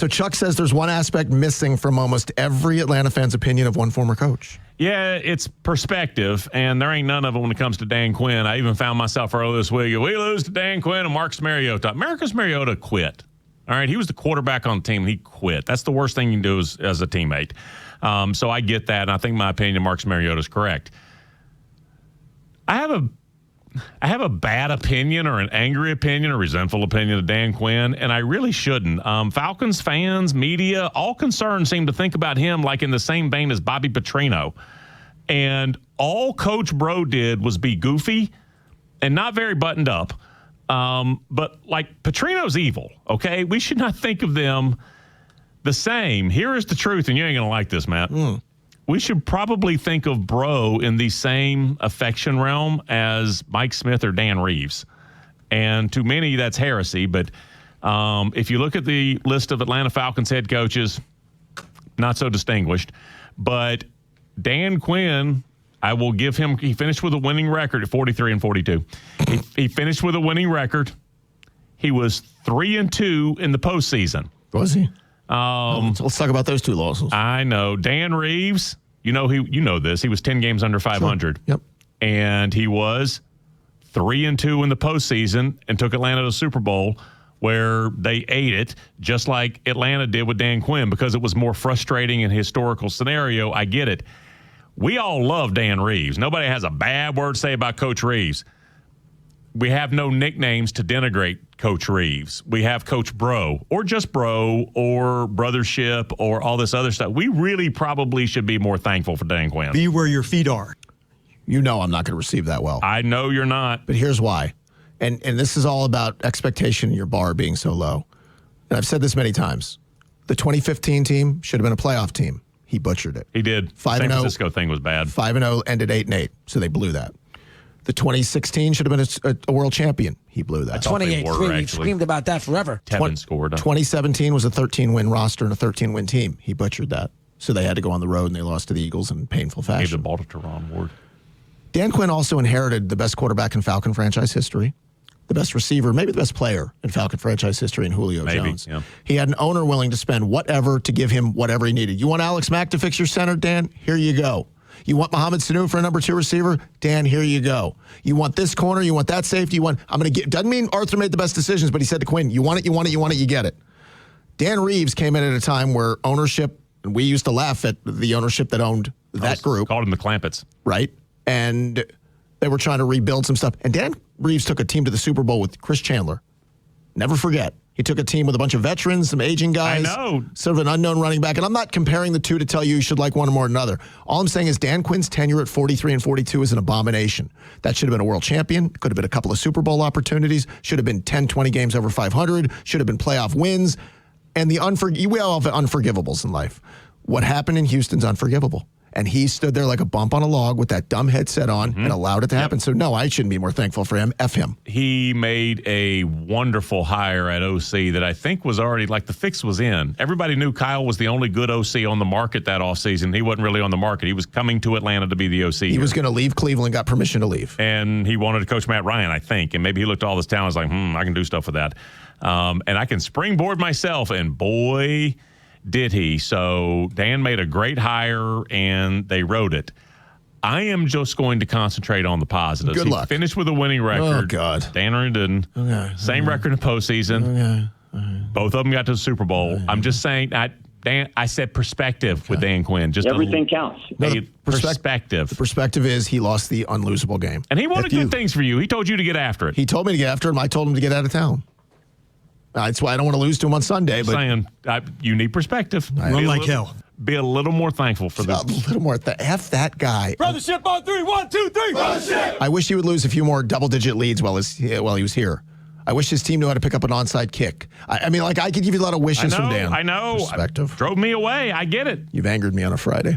So Chuck says there's one aspect missing from almost every Atlanta fan's opinion of one former coach. Yeah, it's perspective, and there ain't none of it when it comes to Dan Quinn. I even found myself earlier this week, we lose to Dan Quinn and Marcus Mariota. Marcus Mariota quit. All right, he was the quarterback on the team, and he quit. That's the worst thing you can do as a teammate. So I get that, and I think my opinion of Marcus Mariota is correct. I have a bad opinion or an angry opinion or resentful opinion of Dan Quinn, and I really shouldn't. Falcons fans, media, all concerned seem to think about him like in the same vein as Bobby Petrino. And all Coach Bro did was be goofy and not very buttoned up. But, like, Petrino's evil, okay? We should not think of them the same. Here is the truth, and you ain't going to like this, Matt. We should probably think of Bro in the same affection realm as Mike Smith or Dan Reeves. And to many, that's heresy. But if you look at the list of Atlanta Falcons head coaches, not so distinguished. But Dan Quinn, I will give him, he finished with a winning record at 43-42. He finished with a winning record. He was 3-2 in the postseason. Was he? Let's talk about those two losses. I know. Dan Reeves, you know this. He was 10 games under 500. Sure. Yep. And he was 3-2 in the postseason and took Atlanta to the Super Bowl where they ate it, just like Atlanta did with Dan Quinn, because it was more frustrating and historical scenario. I get it. We all love Dan Reeves. Nobody has a bad word to say about Coach Reeves. We have no nicknames to denigrate Coach Reeves. We have Coach Bro, or just Bro, or Brothership, or all this other stuff. We really probably should be more thankful for Dan Quinn. Be where your feet are. You know I'm not going to receive that well. I know you're not. But here's why. And this is all about expectation and your bar being so low. And I've said this many times. The 2015 team should have been a playoff team. He butchered it. He did. 5-0. San Francisco thing was bad. 5-0 ended 8-8, so they blew that. The 2016 should have been a world champion. He blew that. 28-3. We've screamed about that forever. Tevin scored. 2017 was a 13-win roster and a 13-win team. He butchered that. So they had to go on the road, and they lost to the Eagles in painful fashion. Gave the ball to Teron Ward. Dan Quinn also inherited the best quarterback in Falcon franchise history, the best receiver, maybe the best player in Falcon franchise history in Julio Jones. Yeah. He had an owner willing to spend whatever to give him whatever he needed. You want Alex Mack to fix your center, Dan? Here you go. You want Mohamed Sanu for a number 2 receiver? Dan, here you go. You want this corner? You want that safety? I'm going to get. Doesn't mean Arthur made the best decisions, but he said to Quinn, you want it, you get it. Dan Reeves came in at a time where ownership, and we used to laugh at the ownership that owned that group. Called him the Clampets. Right. And they were trying to rebuild some stuff. And Dan Reeves took a team to the Super Bowl with Chris Chandler. Never forget. He took a team with a bunch of veterans, some aging guys. I know. Sort of an unknown running back. And I'm not comparing the two to tell you should like one more than another. All I'm saying is Dan Quinn's tenure at 43 and 42 is an abomination. That should have been a world champion. Could have been a couple of Super Bowl opportunities. Should have been 10, 20 games over 500. Should have been playoff wins. And we all have unforgivables in life. What happened in Houston's unforgivable. And he stood there like a bump on a log with that dumb headset on and allowed it to happen. So, no, I shouldn't be more thankful for him. F him. He made a wonderful hire at OC that I think was already, like, the fix was in. Everybody knew Kyle was the only good OC on the market that offseason. He wasn't really on the market. He was coming to Atlanta to be the OC. He was going to leave Cleveland, got permission to leave. And he wanted to coach Matt Ryan, I think. And maybe he looked at all this talent and was like, I can do stuff with that. And I can springboard myself. And, boy, did he. So Dan made a great hire, and they wrote it. I am just going to concentrate on the positives. Good luck. He finished with a winning record. Oh, God. Dan Ryan didn't. Okay. Same record in postseason. Okay. Both of them got to the Super Bowl. I'm just saying, I said perspective with Dan Quinn. Just everything counts. Perspective. The perspective is he lost the unlosable game. And he wanted good things for you. He told you to get after it. He told me to get after him. I told him to get out of town. That's why I don't want to lose to him on Sunday. But saying you need perspective. Run like hell. Be a little more thankful for this. A little more. F that guy. Brothership on 3. 1, 2, 3. Brothership. I wish he would lose a few more double-digit leads while he was here. I wish his team knew how to pick up an onside kick. I mean, like, I could give you a lot of wishes from Dan. I know. Perspective. Drove me away. I get it. You've angered me on a Friday.